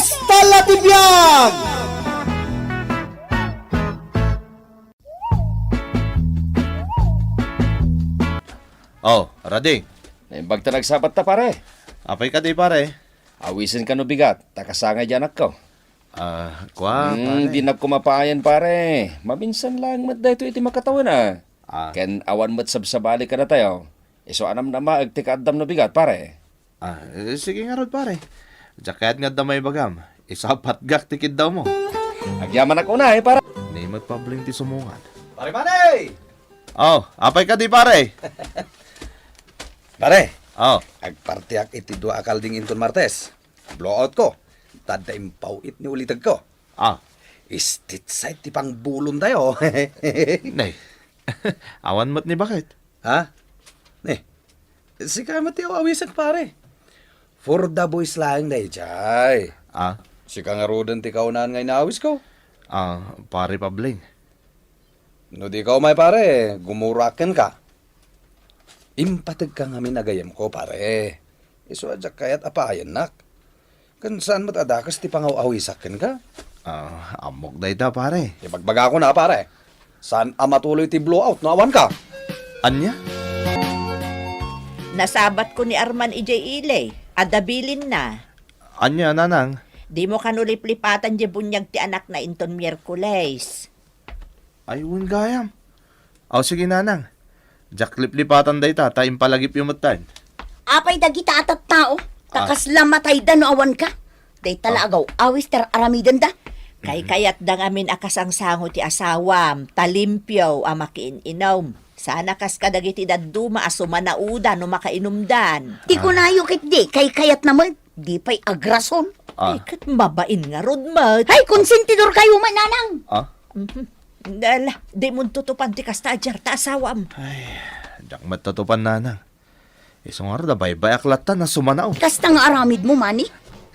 Basta Latibiyag! Oh, Rading. Naimbag ta nagsabat ta pare. Apay ka di pare. Awisin ka no bigat. Takasangay dyan ako. Kwa, pare. Di na kumapaayan pare. Maminsan lang mat dahito iti makatawan Ken awan mat sabsabali ka na tayo. Iso anam na maag tikadam no bigat pare. Sige nga rod pare. Jacket nga damay bagam. Isapat gak tikid daw mo. Agyaman ako na pare. Nimot pa bling ti sumungan. Pare Manay! Oh, apay ka di pare. Pare, Oh, agpartiak iti dua akal ding inton Martes. Blowout ko. Tada impawit ni ulitag ko. Istit side ti pang bulon tayo. nay. Awan mo't ni bakit? Ha? Sika mati awisan pare. For the boys lang day, chay. Sika nga rodan ti kaunahan nga inawis ko. Pare pa bling. No di ka may pare, gumuraken ka. Impatag ka nga minagayam ko pare. Iso adyak kayat apayan nak. Kan saan mat adakas ti pangaw-awisaken ka? Amok day ta pare. Ibagbaga ko na pare. Saan amatuloy ti blowout no awan ka? Anya? Nasabat ko ni Arman ijay ilay. Adabilin na. Anya nanang? Di mo kanulip-lipatan di bunyag ti anak na inton Miyerkules. Ayun gayam. Sige nanang. Jaklip-lipatan day ta, taim palagip yung matan. Apay dagita atat tao. Takas lamatay da no awan ka. Day talagaw, awis ter aramidan da. Kay kayat da ngamin akasang sango ti asawam, talimpyaw amakiin inom. Sana kas kadagiti daddu maasuma na uda no makainumdan. Di ko nayo kit di, kay kayat naman. Di pa'y agrason. Kat mabain nga rodmat. Hay, konsentidor kayo mananang. Dala, di mo tutupan ti kastadyar ta asawam. Jak matutupan nanang. Isong araw da baybay aklatan na sumanaw. Kasta nga aramid mo, mani.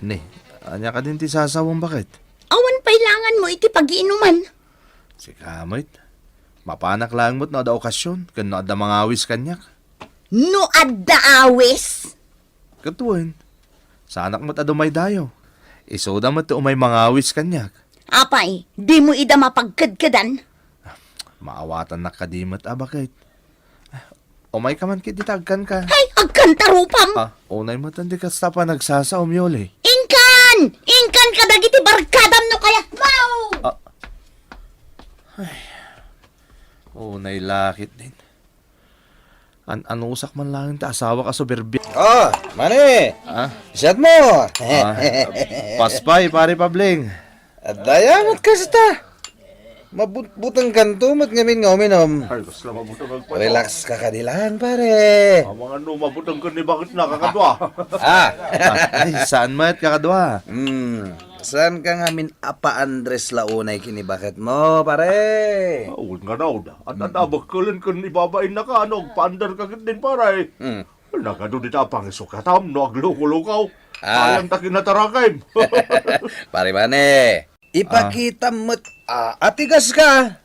Ni, anya ka din ti sasawang bakit? Awan pailangan mo iti pag-iinuman. Si kamoy. Mapanak lang mo't na da okasyon. Kan na da mga awis kanyak. No adda awis. Katuin. Sa anak mo't adumay dayo. Isoda mo't umay mga awis kanyak. Apay, di mo ida mapagkadkadan. Maawatan na kadimot bakit? Umay ka man kititagkan ka. Hay, agkantarupam. Unay mo't hindi ka sa pa nagsasaom yoli. Inkan! Inkan ka dagiti barkadam no kayat mau! Unay lakit din. Anusak man lang ta asawa ka so berbi. Mani! Isat mo! Paspay, pare pabling. At dayamat ka ta. Mabutang kanto, mat ngamin nga uminom. Ay, gusto na mabutang ka. Relax ka kadilaan, pare. Mga ano, mabutang ka ni bakit nakakadwa? Ay, saan mat kakadwa? Saan ka ngamin apa Andres launay kinibaket mo, pare? Huwag nga daw da. At abag ko lang kung ibabain na ka, ano, paandar ka din para eh. Nagado di tapang isukatam, no, agluko-lukaw. Ayang takin na tarakay. Pare mane, ipakita mo't atigas ka.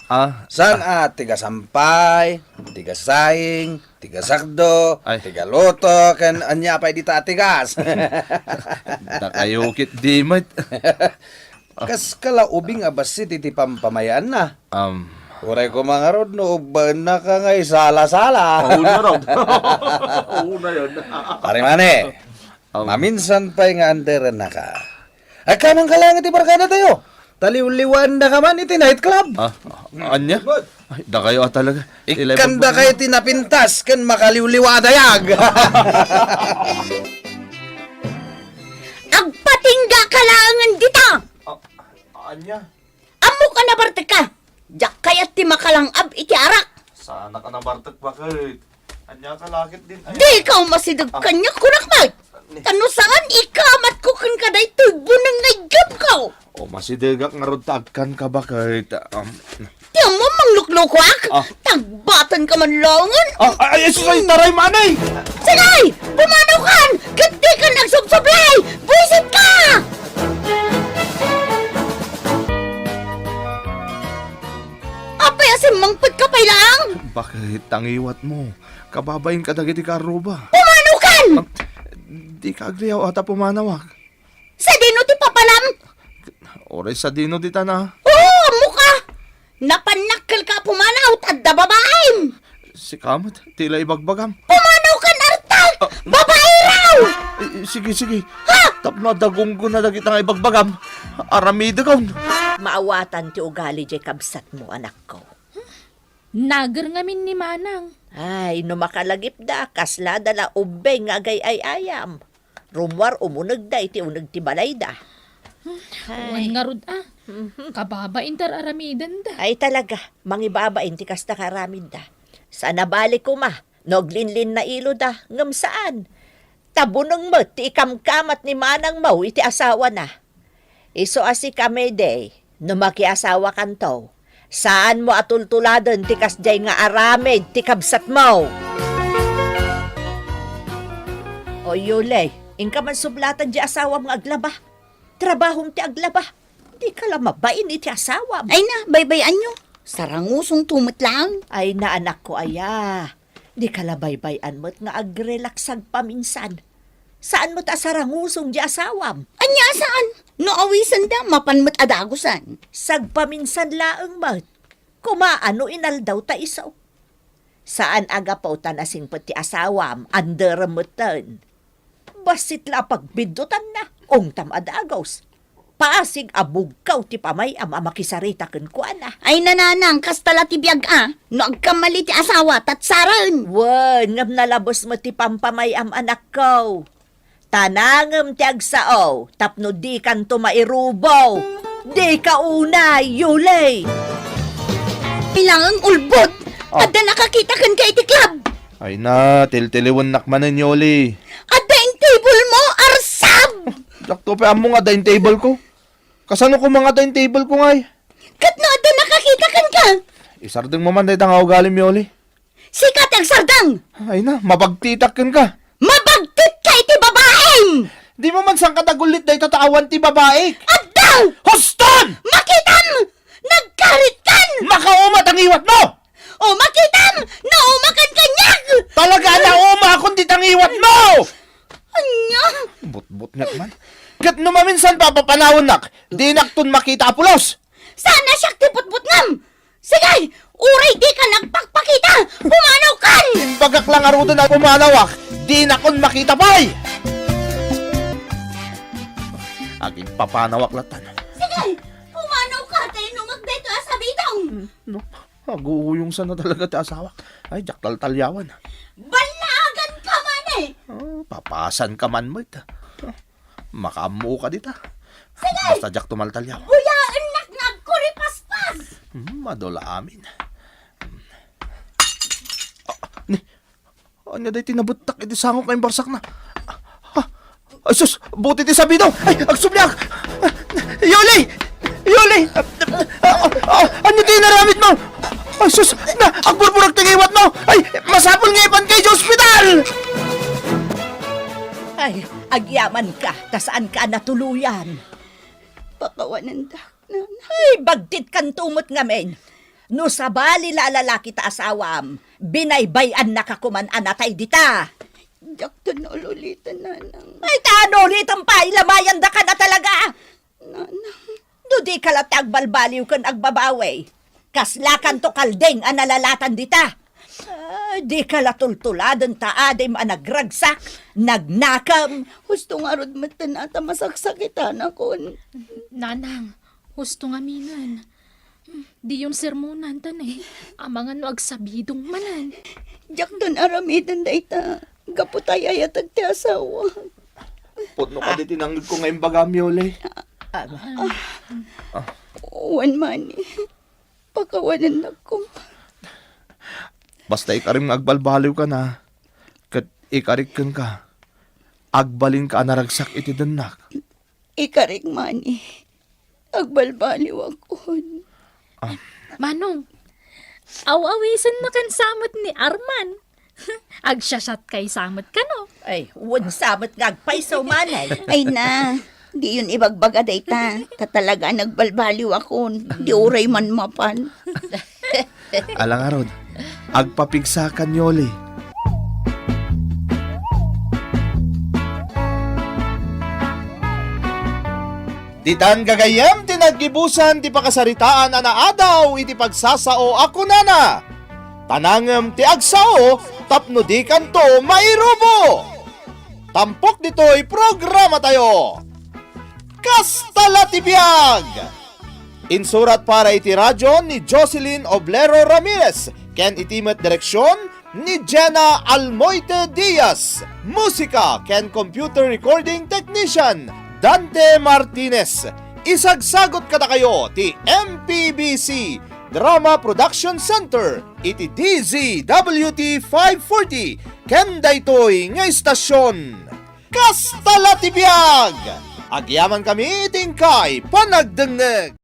Saan tiga sampay, tiga saing, tiga sakdo, tiga loto, kan anya pa di ta atigas. Takayukit di mat. Kas kala ubing abas si titi pampamayaan na. Uray ko mga rod, no, na ka ngay sala-sala. Una raw. Una yun. Pare mane, maminsan pa'y nga anderan na ka. Ay kamang kalangan ti barkada tayo. Taliw-liwan na ka man iti nightclub. Anya? Ay, da kayo talaga. Ikanda kayo tinapintas kan makaliw-liwa dayag. Agpatingga kalangan dita! Anya? Amo ka na barte ka! Diyak kayat ti makalangab iti arak! Sana ka na bartak bakit? Anya ka lakit din. Di ikaw masidag kanya kunak mag! Tano saan ikamat ko kan kaday tubo ng naigab ka! Masidagak nga rod tagkan ka bakit? Di mo mangluklukak! Tagbatan ka man langan! Ay, susay taray manay! Sagay! Pumanaw kan! Gati ka nagsubsublay! Buisit ka! Apay asim mangpit ka pa lang! Bakit ang iwat mo? Kababayin ka dagiti karuba. Pumanaw kan! Di ka agriyaw ata pumanawak. Sa dino ti papalam! Oray sa dino dita na. Oo, mukha! Napanakal ka pumanaw, tadda babaeng! Si Kamot, tila ibagbagam. Pumanaw ka nartag! Babae raw! Sige, sige. Tapno dagong ko na dagit ang ibagbagam. Aramida kaon. Maawatan ti ugali jay kabsat mo, anak ko. Nagar ngamin ni Manang. Ay, no makalagip da, kasla dala ubay nga agay ay ayam. Rumwar umunag da, iti unag ti balay da. Wan nga rod Kababa intar aramidan da. Ay talaga, mangibabain ti kasta karamid da. Saan nabalik ko ma, noglinlin na ilo da, ngam saan? Tabunong mo, ti ikamkamat ni Manang mo, iti asawa na. Iso asi kami day, no makiasawa kanto. Saan mo atultuladan ti kasjay nga aramid ti kabsat mo? O Yulay, ingka man sublatan di asawa mga aglaba. Trabahong ti aglaba. Di ka lang mabain iti asawa. Ay na, baybayan nyo. Sarangusong tumot lang. Ay na anak ko aya. Di ka labaybayan mo't nga agrelaksag paminsan. Saan mo ta sarangusong di asawam? Anya saan? No awisan da, mapanmat adagusan. Sagpaminsan laeng mat. Kumaano inaldaw ta isaw. Saan aga pa utanasing pati asawam, anderemutan. Basit la pagbindutan na, ong tamadagaws. Paasig abugkaw ti pamay ama makisarita ken kuana. Ay nananang, kastala ti biyag no agkamali ti asawa, tatsaran. Wen, ngam nalabos mo ti pampamay anak ko. Tanangem ti agsao, tapno di kan tumairubaw. Di ka unay, Yulay. Ilangang ulbot, adda nakakita kan kay ti club. Ay na, tiltiliwan nakmanan Yoli. Adda yung table mo, arsab! Dakto pa amo nga daing table ko. Kasano ko mga daing table ko ngay? Kat no adda nakakita kan ka. Isardeng mo man dahi tang ugalim Yoli. Sikat ang sardang. Ay na, mapagtitakin ka. Mabagtit ka iti babaeng! Di mo man sang kadagulit dahi tataawan ti babae. Addaw! Hoston! Makitam! Nagkarit kan! Makaumat ang iwat mo! O makitam! Naumakan kanyag! Talaga na uma akong ditangiwat mo! Anya? But nga man. Kat numaminsan papapanawon nak, di naktun makita apulos. Sana siyak tipot-but ngam! Sige! Uray di ka nagpakpakita! Pumanaw kan! Bagak lang arudo na pumalawak, di nakon makita pa'y! Aging papanawak latan. Sige! Pumanaw ka! Tayo numagday to sa bitong! No, aguyong sana talaga ti asawak. Ay, jaktal-talyawan. Balagan ka man eh! Oh, papasan ka man mo ita. Makamu ka dita. Basta jak tumaltalyaw. Buyaan nak nagkuripaspas! Madola amin. Anya day tinabutak, iti sangok kayong barsak na. Ay, sus! Buti ti sabi daw! Ay, agsubyak! Yoli! Yoli! Ano di naramit mo? Ay, sus! Na! Agburburak tingiwat mo! Ay! Masapol nga ipan kay hospital! Ay, agyaman ka, tasaan ka natuluyan. Pakawanan dak na. Ay, bagtit kan tumot ngamin. No sabali lalaki ta asawam, binaybayan na kakuman anatay dita. Jak to na ulitan nanang. Ay, tano ulit ang pailamayan da ka na talaga. Nanang. Dudi ka latag balbaliw kan agbabawe. Kaslakan to kaldeng ang nalalatan dita. Di ka latultuladan taaday managragsak, nagnakam. Gusto nga rod matanata masaksakitan akon. Nanang, husto nga minan. Di yung sermonan tanay. Amangan no agsabidong manan. Jak doon aramidan da ita. Gaputay ayatag ti asawa. Putno ka di tinanggid ko ngayong bagam, Yoli. Uwan mani. Pakawanan ako. Basta ikarim nga agbalbaliw ka na. Kat ikarik ka. Agbalin ka naragsak iti danak. Ikarik mani. Agbalbaliw ako. Manong, aw-awisan na kan samot ni Arman. Agsyasat kay samot ka no. Ay, wun samot ngagpaisaw manay. Ay na. Di yun ibagbaga dayta. Tatalaga nagbalbaliw ako. Di uray man mapan. Alang arod, agpapigsakan Yoli. Ditan gagayam tinaggibusan ti pakasaritaan adaw iti pagsasao ako nana. Tanangem ti agsao tapno di kanto mairubo. Tampok dito'y programa tayo. Kastala ti biag! Insurat para iti radyo ni Jocelyn Oblero Ramirez, ken itimet direksyon ni Jenna Almoite Diaz. Musika ken computer recording technician Dante Martinez. Isagsagot kada kayo ti MPBC Drama Production Center iti DZWT 540 ken daytoy nga istasyon. Kastala ti biag! Agyaman kami tingkay panagdengeg.